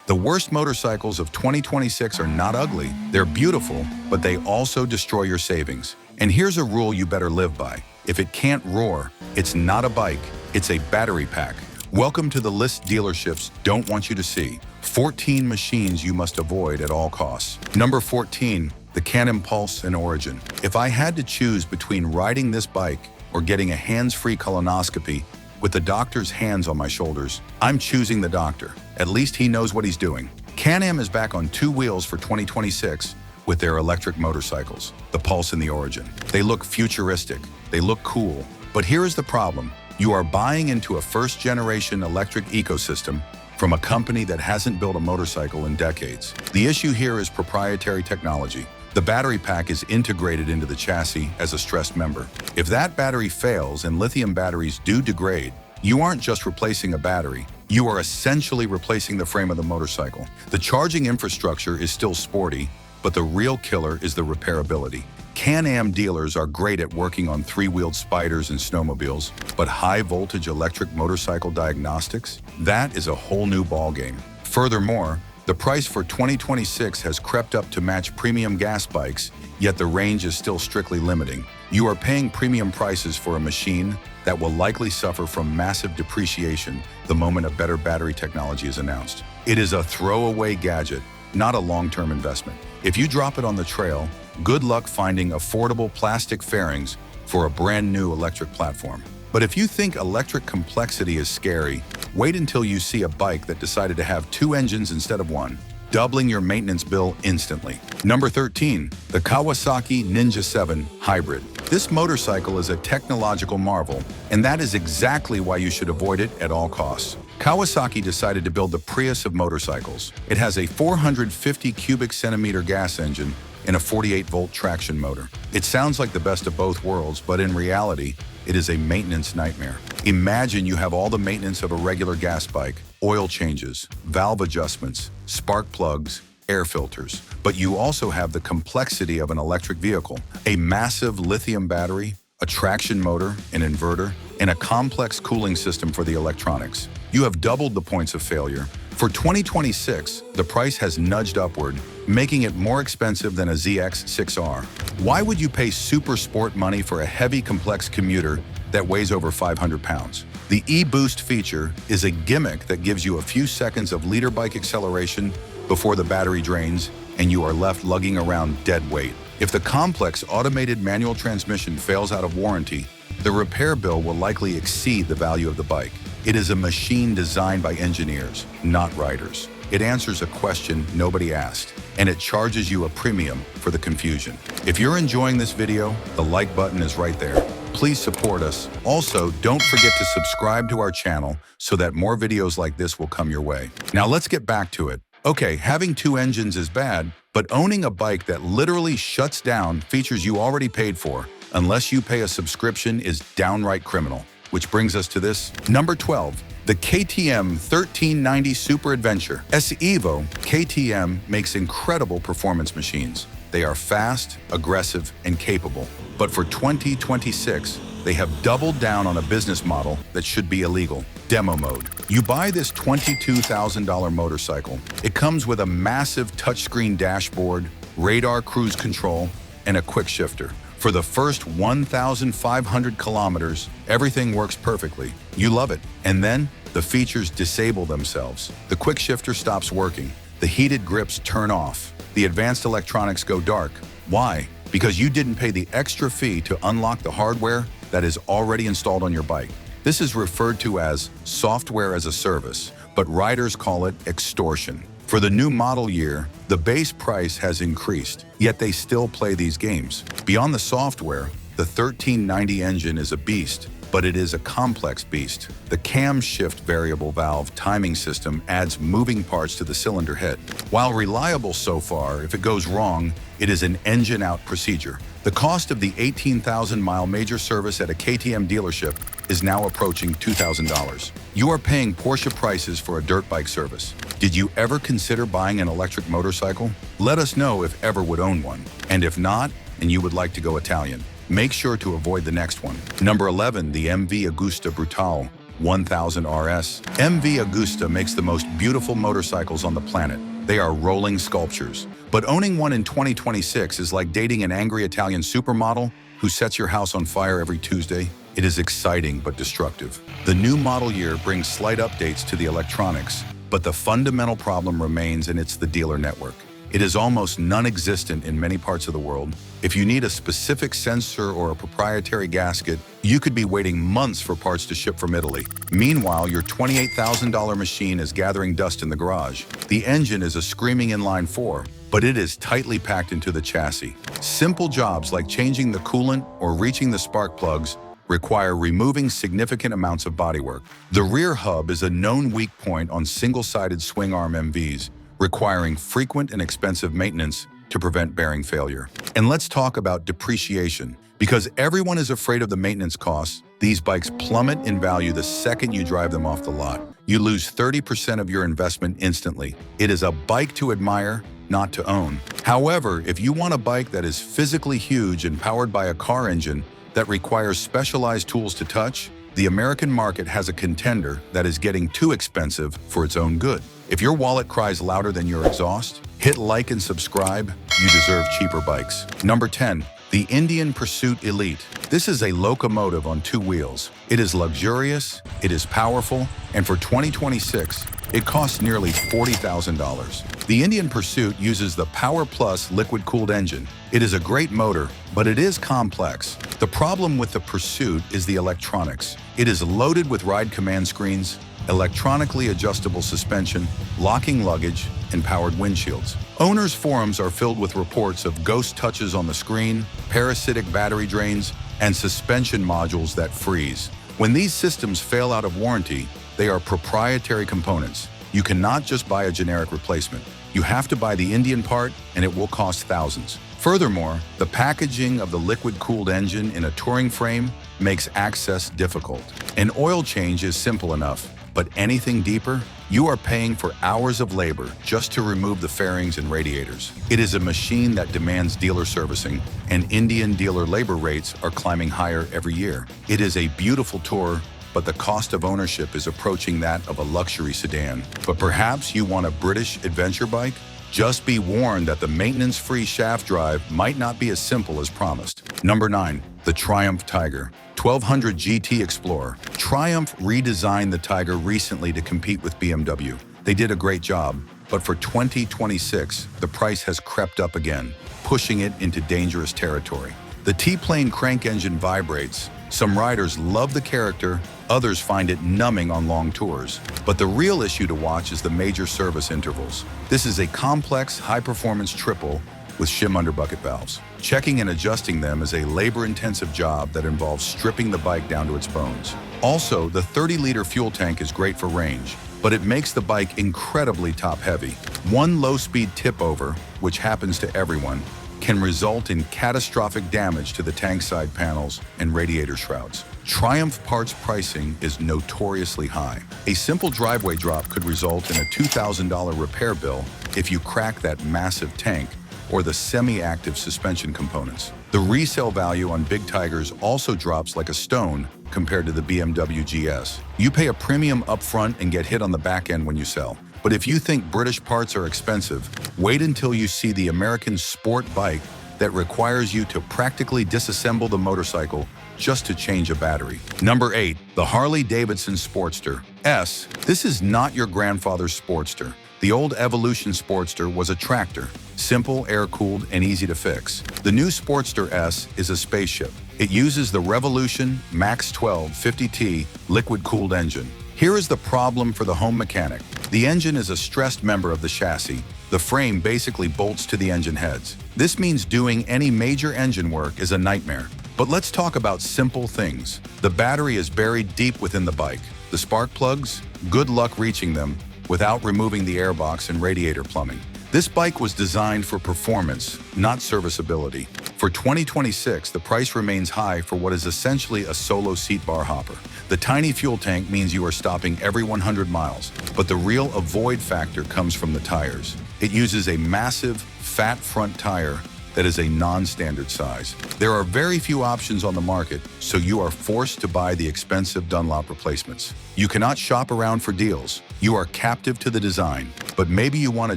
The worst motorcycles of 2026 are not ugly. They're beautiful, but they also destroy your savings. And here's a rule you better live by. If it can't roar, it's not a bike, it's a battery pack. Welcome to the list dealerships don't want you to see. 14 machines you must avoid at all costs. Number 14, the Can Impulse and Origin. If I had to choose between riding this bike or getting a hands-free colonoscopy with the doctor's hands on my shoulders, I'm choosing the doctor. At least he knows what he's doing. Can-Am is back on 2 wheels for 2026 with their electric motorcycles, the Pulse and the Origin. They look futuristic, they look cool, but here is the problem. You are buying into a first-generation electric ecosystem from a company that hasn't built a motorcycle in decades. The issue here is proprietary technology. The battery pack is integrated into the chassis as a stressed member. If that battery fails and lithium batteries do degrade, you aren't just replacing a battery, you are essentially replacing the frame of the motorcycle. The charging infrastructure is still sporty, but the real killer is the repairability. Can-Am dealers are great at working on 3-wheeled spiders and snowmobiles, but high-voltage electric motorcycle diagnostics? That is a whole new ballgame. Furthermore, the price for 2026 has crept up to match premium gas bikes, yet the range is still strictly limiting. You are paying premium prices for a machine that will likely suffer from massive depreciation the moment a better battery technology is announced. It is a throwaway gadget, not a long-term investment. If you drop it on the trail, good luck finding affordable plastic fairings for a brand new electric platform. But if you think electric complexity is scary, wait until you see a bike that decided to have 2 engines instead of 1, doubling your maintenance bill instantly. Number 13, the Kawasaki Ninja 7 Hybrid. This motorcycle is a technological marvel, and that is exactly why you should avoid it at all costs. Kawasaki decided to build the Prius of motorcycles. It has a 450 cubic centimeter gas engine and a 48-volt traction motor. It sounds like the best of both worlds, but in reality, it is a maintenance nightmare. Imagine you have all the maintenance of a regular gas bike, oil changes, valve adjustments, spark plugs, air filters, but you also have the complexity of an electric vehicle, a massive lithium battery, a traction motor, an inverter, and a complex cooling system for the electronics. You have doubled the points of failure. For 2026, the price has nudged upward, making it more expensive than a ZX-6R. Why would you pay super sport money for a heavy, complex commuter that weighs over 500 pounds? The e-Boost feature is a gimmick that gives you a few seconds of leader bike acceleration before the battery drains and you are left lugging around dead weight. If the complex automated manual transmission fails out of warranty, the repair bill will likely exceed the value of the bike. It is a machine designed by engineers, not riders. It answers a question nobody asked, and it charges you a premium for the confusion. If you're enjoying this video, the like button is right there. Please support us. Also, don't forget to subscribe to our channel so that more videos like this will come your way. Now let's get back to it. Okay, having 2 engines is bad, but owning a bike that literally shuts down features you already paid for, unless you pay a subscription, is downright criminal. Which brings us to this. Number 12, the KTM 1390 Super Adventure. As Evo, KTM makes incredible performance machines. They are fast, aggressive, and capable. But for 2026, they have doubled down on a business model that should be illegal: demo mode. You buy this $22,000 motorcycle. It comes with a massive touchscreen dashboard, radar cruise control, and a quick shifter. For the first 1,500 kilometers, everything works perfectly. You love it. And then the features disable themselves. The quick shifter stops working. The heated grips turn off. The advanced electronics go dark. Why? Because you didn't pay the extra fee to unlock the hardware that is already installed on your bike. This is referred to as software as a service, but riders call it extortion. For the new model year, the base price has increased, yet they still play these games. Beyond the software, the 1390 engine is a beast, but it is a complex beast. The camshaft variable valve timing system adds moving parts to the cylinder head. While reliable so far, if it goes wrong, it is an engine-out procedure. The cost of the 18,000-mile major service at a KTM dealership is now approaching $2,000. You are paying Porsche prices for a dirt bike service. Did you ever consider buying an electric motorcycle? Let us know if ever would own one. And if not, and you would like to go Italian, make sure to avoid the next one. Number 11, the MV Agusta Brutale 1000 RS. MV Agusta makes the most beautiful motorcycles on the planet. They are rolling sculptures. But owning one in 2026 is like dating an angry Italian supermodel who sets your house on fire every Tuesday. It is exciting but destructive. The new model year brings slight updates to the electronics, but the fundamental problem remains, and it's the dealer network. It is almost non-existent in many parts of the world. If you need a specific sensor or a proprietary gasket, you could be waiting months for parts to ship from Italy. Meanwhile, your $28,000 machine is gathering dust in the garage. The engine is a screaming inline four, but it is tightly packed into the chassis. Simple jobs like changing the coolant or reaching the spark plugs require removing significant amounts of bodywork. The rear hub is a known weak point on single-sided swing arm MVs, requiring frequent and expensive maintenance to prevent bearing failure. And let's talk about depreciation. Because everyone is afraid of the maintenance costs, these bikes plummet in value the second you drive them off the lot. You lose 30% of your investment instantly. It is a bike to admire, not to own. However, if you want a bike that is physically huge and powered by a car engine that requires specialized tools to touch, the American market has a contender that is getting too expensive for its own good. If your wallet cries louder than your exhaust, hit like and subscribe. You deserve cheaper bikes. Number 10. The Indian Pursuit Elite. This is a locomotive on two wheels. It is luxurious, it is powerful, and for 2026, it costs nearly $40,000. The Indian Pursuit uses the Power Plus liquid-cooled engine. It is a great motor, but it is complex. The problem with the Pursuit is the electronics. It is loaded with ride command screens, electronically adjustable suspension, locking luggage, and powered windshields. Owners' forums are filled with reports of ghost touches on the screen, parasitic battery drains, and suspension modules that freeze. When these systems fail out of warranty, they are proprietary components. You cannot just buy a generic replacement. You have to buy the Indian part, and it will cost thousands. Furthermore, the packaging of the liquid-cooled engine in a touring frame makes access difficult. An oil change is simple enough, but anything deeper, you are paying for hours of labor just to remove the fairings and radiators. It is a machine that demands dealer servicing, and Indian dealer labor rates are climbing higher every year. It is a beautiful tour, but the cost of ownership is approaching that of a luxury sedan. But perhaps you want a British adventure bike? Just be warned that the maintenance-free shaft drive might not be as simple as promised. Number 9. The Triumph Tiger 1200 GT Explorer. Triumph redesigned the Tiger recently to compete with BMW. They did a great job, but for 2026, the price has crept up again, pushing it into dangerous territory. The T-plane crank engine vibrates. Some riders love the character, others find it numbing on long tours. But the real issue to watch is the major service intervals. This is a complex, high-performance triple with shim underbucket valves. Checking and adjusting them is a labor-intensive job that involves stripping the bike down to its bones. Also, the 30-liter fuel tank is great for range, but it makes the bike incredibly top-heavy. One low-speed tip-over, which happens to everyone, can result in catastrophic damage to the tank side panels and radiator shrouds. Triumph parts pricing is notoriously high. A simple driveway drop could result in a $2,000 repair bill if you crack that massive tank or the semi-active suspension components. The resale value on big Tigers also drops like a stone compared to the BMW GS. You pay a premium upfront and get hit on the back end when you sell. But if you think British parts are expensive, wait until you see the American sport bike that requires you to practically disassemble the motorcycle just to change a battery. Number 8. The Harley-Davidson Sportster S. This is not your grandfather's Sportster. The old Evolution Sportster was a tractor, simple, air-cooled, and easy to fix. The new Sportster S is a spaceship. It uses the Revolution Max 12 50T liquid-cooled engine. Here is the problem for the home mechanic. The engine is a stressed member of the chassis. The frame basically bolts to the engine heads. This means doing any major engine work is a nightmare. But let's talk about simple things. The battery is buried deep within the bike. The spark plugs? Good luck reaching them without removing the airbox and radiator plumbing. This bike was designed for performance, not serviceability. For 2026, the price remains high for what is essentially a solo seat bar hopper. The tiny fuel tank means you are stopping every 100 miles, but the real avoid factor comes from the tires. It uses a massive, fat front tire that is a non-standard size. There are very few options on the market, so you are forced to buy the expensive Dunlop replacements. You cannot shop around for deals. You are captive to the design. But maybe you want a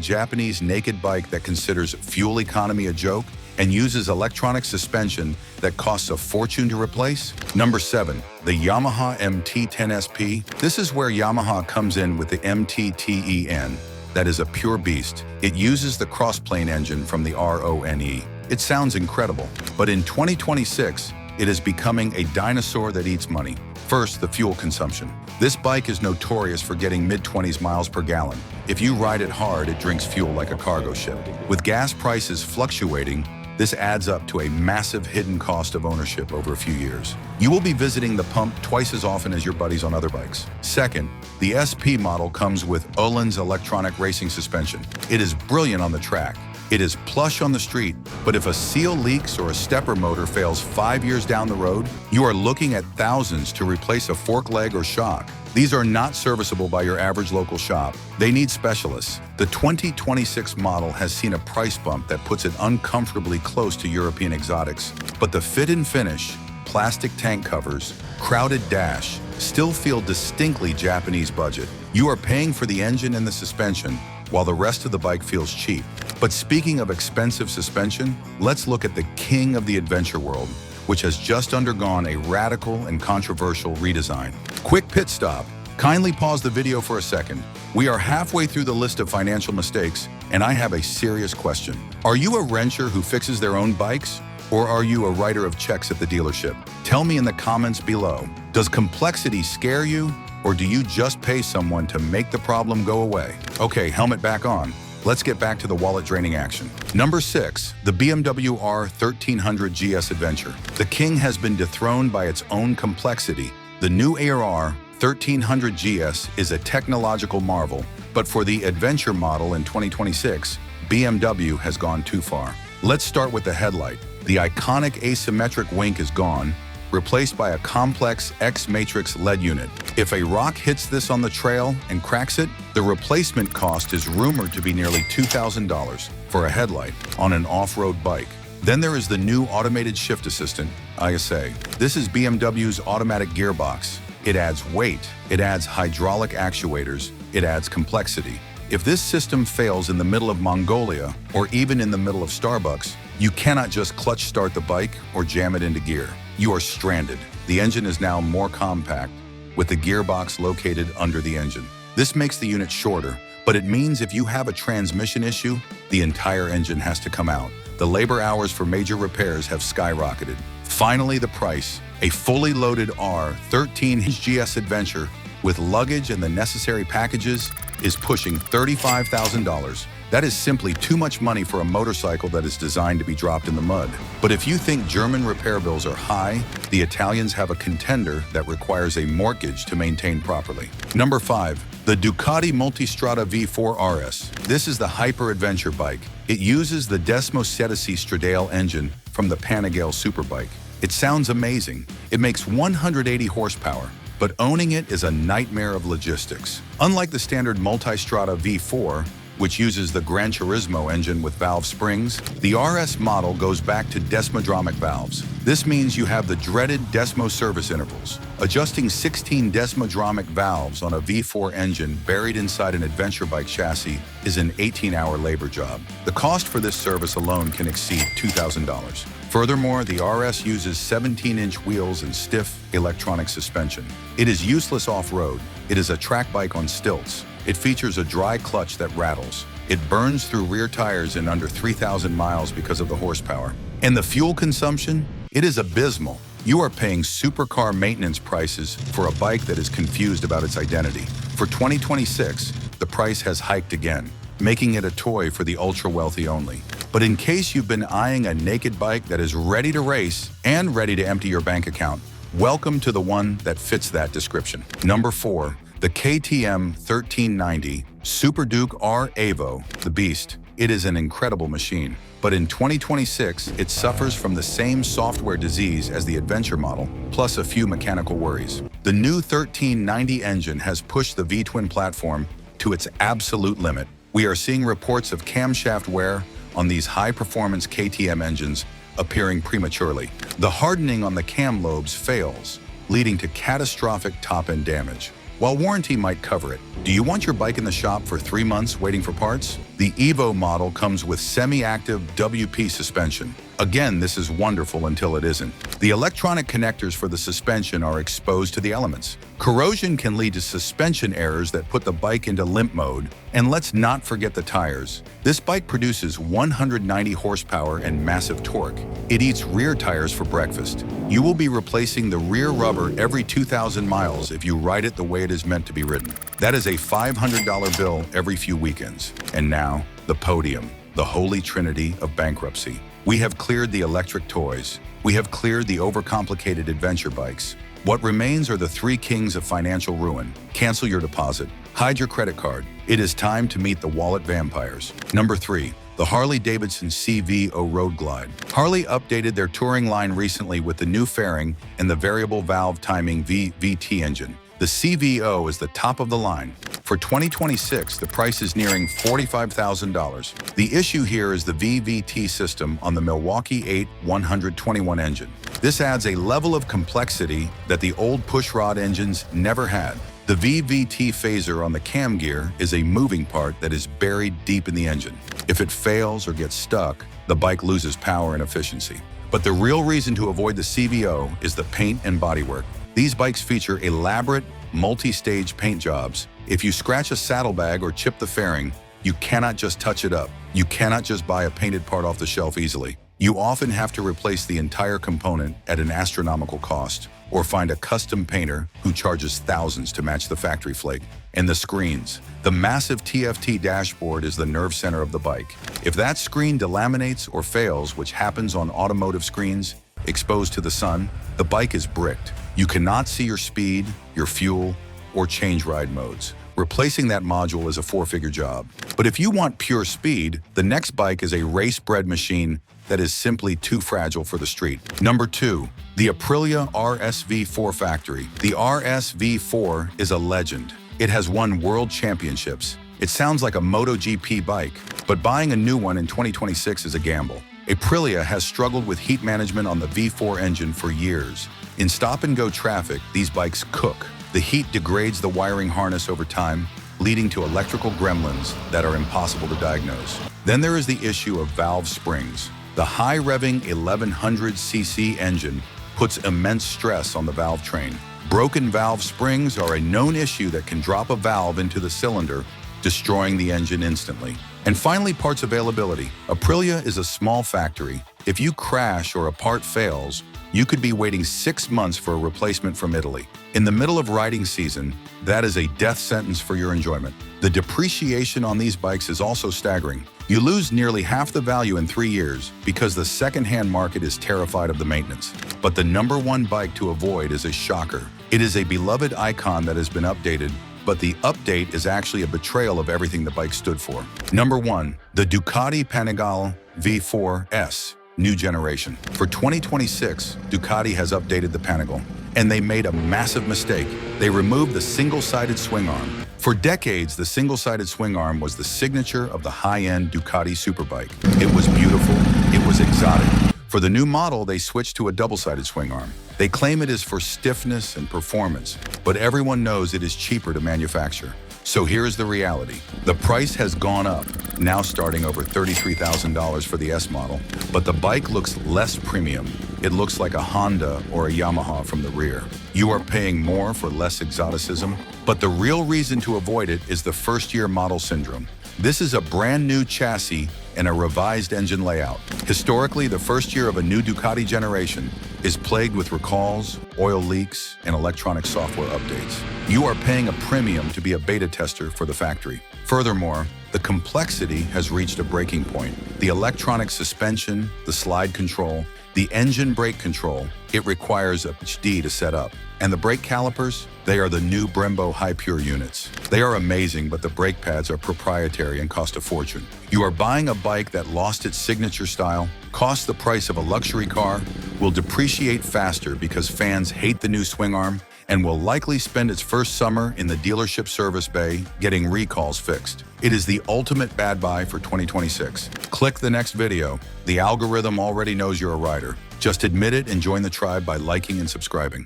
Japanese naked bike that considers fuel economy a joke and uses electronic suspension that costs a fortune to replace? Number 7. The Yamaha MT-10SP. This is where Yamaha comes in with the MT-TEN. That is a pure beast. It uses the crossplane engine from the RONE. It sounds incredible, but in 2026, it is becoming a dinosaur that eats money. First, the fuel consumption. This bike is notorious for getting mid-20s miles per gallon. If you ride it hard, it drinks fuel like a cargo ship. With gas prices fluctuating, this adds up to a massive hidden cost of ownership over a few years. You will be visiting the pump twice as often as your buddies on other bikes. Second, the SP model comes with Öhlins electronic racing suspension. It is brilliant on the track. It is plush on the street, but if a seal leaks or a stepper motor fails 5 years down the road, you are looking at thousands to replace a fork leg or shock. These are not serviceable by your average local shop. They need specialists. The 2026 model has seen a price bump that puts it uncomfortably close to European exotics, but the fit and finish, plastic tank covers, crowded dash, still feel distinctly Japanese budget. You are paying for the engine and the suspension, while the rest of the bike feels cheap. But speaking of expensive suspension, let's look at the king of the adventure world, which has just undergone a radical and controversial redesign. Quick pit stop. Kindly pause the video for a second. We are halfway through the list of financial mistakes, and I have a serious question. Are you a wrencher who fixes their own bikes? Or are you a writer of checks at the dealership? Tell me in the comments below. Does complexity scare you? Or do you just pay someone to make the problem go away? Okay, helmet back on. Let's get back to the wallet-draining action. Number 6, the BMW R1300 GS Adventure. The king has been dethroned by its own complexity. The new AR 1300 GS is a technological marvel, but for the adventure model in 2026, BMW has gone too far. Let's start with the headlight. The iconic asymmetric wink is gone, replaced by a complex X-matrix LED unit. If a rock hits this on the trail and cracks it, the replacement cost is rumored to be nearly $2,000 for a headlight on an off-road bike. Then there is the new automated shift assistant, ISA. This is BMW's automatic gearbox. It adds weight, it adds hydraulic actuators, it adds complexity. If this system fails in the middle of Mongolia or even in the middle of Starbucks, you cannot just clutch start the bike or jam it into gear. You are stranded. The engine is now more compact, with the gearbox located under the engine. This makes the unit shorter, but it means if you have a transmission issue, the entire engine has to come out. The labor hours for major repairs have skyrocketed. Finally, the price. A fully loaded R13 GS Adventure with luggage and the necessary packages is pushing $35,000. That is simply too much money for a motorcycle that is designed to be dropped in the mud. But if you think German repair bills are high, the Italians have a contender that requires a mortgage to maintain properly. Number 5, the Ducati Multistrada V4 RS. This is the hyper-adventure bike. It uses the Desmo 16 Stradale engine from the Panigale Superbike. It sounds amazing. It makes 180 horsepower, but owning it is a nightmare of logistics. Unlike the standard Multistrada V4, which uses the Gran Turismo engine with valve springs, the RS model goes back to desmodromic valves. This means you have the dreaded Desmo service intervals. Adjusting 16 desmodromic valves on a V4 engine buried inside an adventure bike chassis is an 18-hour labor job. The cost for this service alone can exceed $2,000. Furthermore, the RS uses 17-inch wheels and stiff electronic suspension. It is useless off-road. It is a track bike on stilts. It features a dry clutch that rattles. It burns through rear tires in under 3,000 miles because of the horsepower. And the fuel consumption? It is abysmal. You are paying supercar maintenance prices for a bike that is confused about its identity. For 2026, the price has hiked again, making it a toy for the ultra-wealthy only. But in case you've been eyeing a naked bike that is ready to race and ready to empty your bank account, welcome to the one that fits that description. Number 4. The KTM 1390 Super Duke R Evo, the Beast. It is an incredible machine, but in 2026, it suffers from the same software disease as the adventure model, plus a few mechanical worries. The new 1390 engine has pushed the V-twin platform to its absolute limit. We are seeing reports of camshaft wear, on these high-performance KTM engines appearing prematurely. The hardening on the cam lobes fails, leading to catastrophic top-end damage. While warranty might cover it, do you want your bike in the shop for 3 months waiting for parts? The Evo model comes with semi-active WP suspension. Again, this is wonderful until it isn't. The electronic connectors for the suspension are exposed to the elements. Corrosion can lead to suspension errors that put the bike into limp mode. And let's not forget the tires. This bike produces 190 horsepower and massive torque. It eats rear tires for breakfast. You will be replacing the rear rubber every 2,000 miles if you ride it the way it is meant to be ridden. That is a $500 bill every few weekends. And now, the podium, the holy trinity of bankruptcy. We have cleared the electric toys. We have cleared the overcomplicated adventure bikes. What remains are the three kings of financial ruin. Cancel your deposit. Hide your credit card. It is time to meet the wallet vampires. Number 3. The Harley-Davidson CVO Road Glide. Harley updated their touring line recently with the new fairing and the variable valve timing VVT engine. The CVO is the top of the line. For 2026, the price is nearing $45,000. The issue here is the VVT system on the Milwaukee 8 121 engine. This adds a level of complexity that the old pushrod engines never had. The VVT phaser on the cam gear is a moving part that is buried deep in the engine. If it fails or gets stuck, the bike loses power and efficiency. But the real reason to avoid the CVO is the paint and bodywork. These bikes feature elaborate, multi-stage paint jobs. If you scratch a saddlebag or chip the fairing, you cannot just touch it up. You cannot just buy a painted part off the shelf easily. You often have to replace the entire component at an astronomical cost, or find a custom painter who charges thousands to match the factory flake. And the screens. The massive TFT dashboard is the nerve center of the bike. If that screen delaminates or fails, which happens on automotive screens, exposed to the sun, the bike is bricked. You cannot see your speed, your fuel, or change ride modes. Replacing that module is a 4-figure job. But if you want pure speed, the next bike is a race-bred machine that is simply too fragile for the street. Number 2, the Aprilia RSV4 Factory. The RSV4 is a legend. It has won world championships. It sounds like a MotoGP bike, but buying a new one in 2026 is a gamble. Aprilia has struggled with heat management on the V4 engine for years. In stop-and-go traffic, these bikes cook. The heat degrades the wiring harness over time, leading to electrical gremlins that are impossible to diagnose. Then there is the issue of valve springs. The high-revving 1100cc engine puts immense stress on the valve train. Broken valve springs are a known issue that can drop a valve into the cylinder, destroying the engine instantly. And finally, parts availability. Aprilia is a small factory. If you crash or a part fails, you could be waiting 6 months for a replacement from Italy. In the middle of riding season, that is a death sentence for your enjoyment. The depreciation on these bikes is also staggering. You lose nearly half the value in 3 years because the second-hand market is terrified of the maintenance. But the number 1 bike to avoid is a shocker. It is a beloved icon that has been updated, but the update is actually a betrayal of everything the bike stood for. Number 1, the Ducati Panigale V4S. New generation. For 2026, Ducati has updated the Panigale, and they made a massive mistake. They removed the single-sided swing arm. For decades, the single-sided swing arm was the signature of the high-end Ducati Superbike. It was beautiful, it was exotic. For the new model, they switched to a double-sided swing arm. They claim it is for stiffness and performance, but everyone knows it is cheaper to manufacture. So here is the reality. The price has gone up, now starting over $33,000 for the S model, but the bike looks less premium. It looks like a Honda or a Yamaha from the rear. You are paying more for less exoticism, but the real reason to avoid it is the first-year model syndrome. This is a brand new chassis and a revised engine layout. Historically, the first year of a new Ducati generation is plagued with recalls, oil leaks, and electronic software updates. You are paying a premium to be a beta tester for the factory. Furthermore, the complexity has reached a breaking point. The electronic suspension, the slide control, the engine brake control, it requires a HD to set up. And the brake calipers, they are the new Brembo High Pure units. They are amazing, but the brake pads are proprietary and cost a fortune. You are buying a bike that lost its signature style, cost the price of a luxury car, will depreciate faster because fans hate the new swing arm, and will likely spend its first summer in the dealership service bay getting recalls fixed. It is the ultimate bad buy for 2026. Click the next video. The algorithm already knows you're a rider. Just admit it and join the tribe by liking and subscribing.